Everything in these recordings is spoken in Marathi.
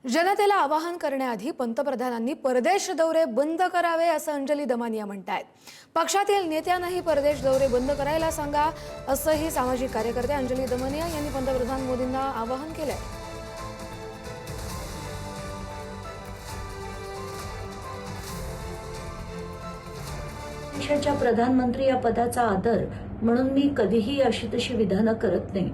जनतेला आवाहन करण्याआधी पंतप्रधानांनी परदेश दौरे बंद करावे असं अंजली दमानिया म्हणतायत। पक्षातील नेत्यांनाही परदेश दौरे बंद करायला सांगा असंही सामाजिक कार्यकर्ते अंजली दमानिया यांनी पंतप्रधान मोदींना आवाहन केलंय। देशाच्या प्रधानमंत्री या पदाचा आदर म्हणून मी कधीही अशी तशी विधानं करत नाही,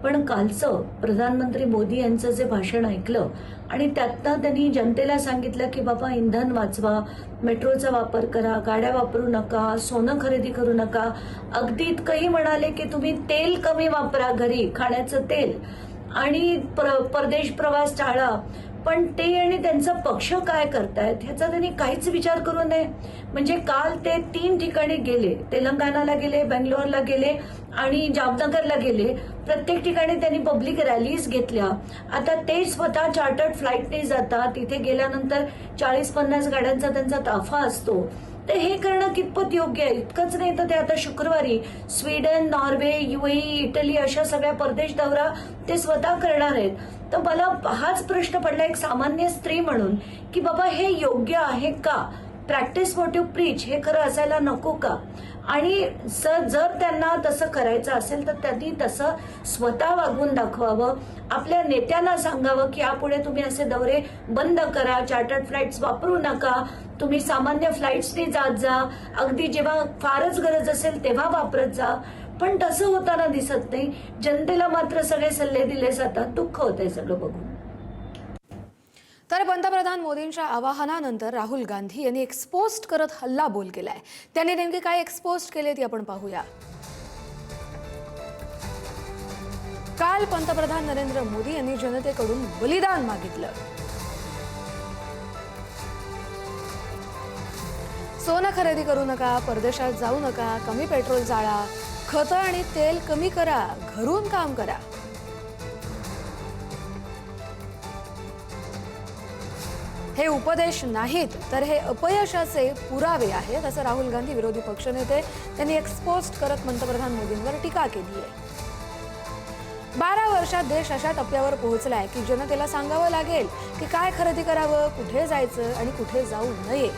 पण कालचं प्रधानमंत्री मोदी यांचं जे भाषण ऐकलं आणि त्यातनं त्यांनी जनतेला सांगितलं की बाबा इंधन वाचवा, मेट्रोचा वापर करा, गाड्या वापरू नका, सोनं खरेदी करू नका, अगदी इतकंही म्हणाले की तुम्ही तेल कमी वापरा, घरी खाण्याचं तेल, आणि परदेश प्रवास टाळा। पण ते आणि त्यांचा पक्ष काय करतायत ह्याचा त्यांनी काहीच विचार करू नये। म्हणजे काल ते 3 ठिकाणी गेले, तेलंगणाला गेले, बेंगलोरला गेले आणि जामनगरला गेले। प्रत्येक ठिकाणी त्यांनी पब्लिक रॅलीज घेतल्या। आता ते स्वतः चार्टर्ड फ्लाईटने जातात, तिथे गेल्यानंतर 40-50 गाड्यांचा त्यांचा ताफा असतो। तर हे करणं कितपत योग्य आहे? इतकंच नाही तर ते आता शुक्रवारी स्वीडन, नॉर्वे, UAE, इटली अशा सगळ्या परदेश दौरा ते स्वतः करणार आहेत। तर मला हाच प्रश्न पडला एक सामान्य स्त्री म्हणून की बाबा हे योग्य आहे का? प्रॅक्टिस व्हॉट यू प्रीच हे खरं असायला नको का? आणि जर त्यांना तसं करायचं असेल तर त्यांनी तसं स्वतः वागून दाखवावं, आपल्या नेत्यांना सांगावं की यापुढे तुम्ही असे दौरे बंद करा, चार्टर्ड फ्लाइट्स वापरू नका, तुम्ही सामान्य फ्लाइट्सनी जात जा, अगदी जेव्हा फारच गरज असेल तेव्हा वापरत जा। पण तसं होताना दिसत नाही। जनतेला मात्र सगळे सल्ले दिले जातात। दुःख होतंय सगळं बघून। तर पंतप्रधान मोदींच्या आवाहनानंतर राहुल गांधी यांनी एक्सपोस्ट करत हल्लाबोल केलाय। त्यांनी नेमके काय एक्सपोस्ट केले ते आपण पाहूया। काल पंतप्रधान नरेंद्र मोदी यांनी जनतेकडून बलिदान मागितलं। सोनं खरेदी करू नका, परदेशात जाऊ नका, कमी पेट्रोल जाळा, खतं आणि तेल कमी करा, घरून काम करा। हे उपदेश नाहीत तर हे अपयशाचे पुरावे आहेत असं राहुल गांधी विरोधी पक्षनेते त्यांनी एक्सपोस्ट करत पंतप्रधान मोदींवर टीका केली आहे। 12 वर्षात देश अशा टप्प्यावर पोहोचलाय की जनतेला सांगावं लागेल की काय खरेदी करावं, कुठे जायचं आणि कुठे जाऊ नये।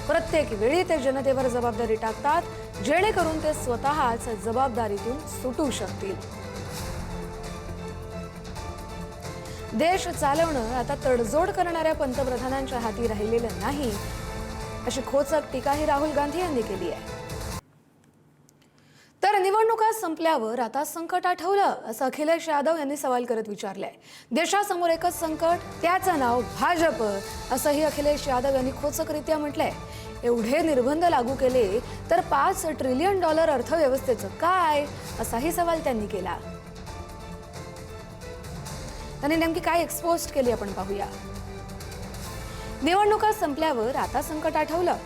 प्रत्येक वेळी ते जनतेवर जबाबदारी टाकतात जेणेकरून ते स्वतःच जबाबदारीतून सुटू शकतील। देश चालवणं आता तडजोड करणाऱ्या पंतप्रधानांच्या हाती राहिलेलं नाही अशी खोचक टीकाही राहुल गांधी यांनी केली आहे। तर निवडणुका संपल्यावर आता संकट आठवलं असं अखिलेश यादव यांनी सवाल करत विचारलंय। देशासमोर एकच संकट, त्याचं नाव भाजप असंही अखिलेश यादव यांनी खोचकरित्या म्हटलंय। एवढे निर्बंध लागू केले तर $5 ट्रिलियन अर्थव्यवस्थेचं काय असाही सवाल त्यांनी केला। त्यांनी नेमकी काय एक्सपोस्ट केली आपण पाहूया। निवडणुका संपल्यावर आता संकट आठवलं।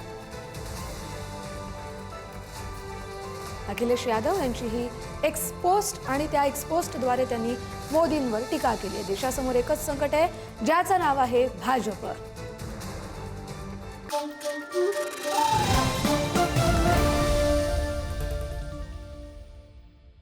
अखिलेश यादव यांची ही एक्सपोस्ट आणि त्या एक्सपोस्टद्वारे त्यांनी मोदींवर टीका केली आहे। देशासमोर एकच संकट आहे ज्याचं नाव आहे भाजप।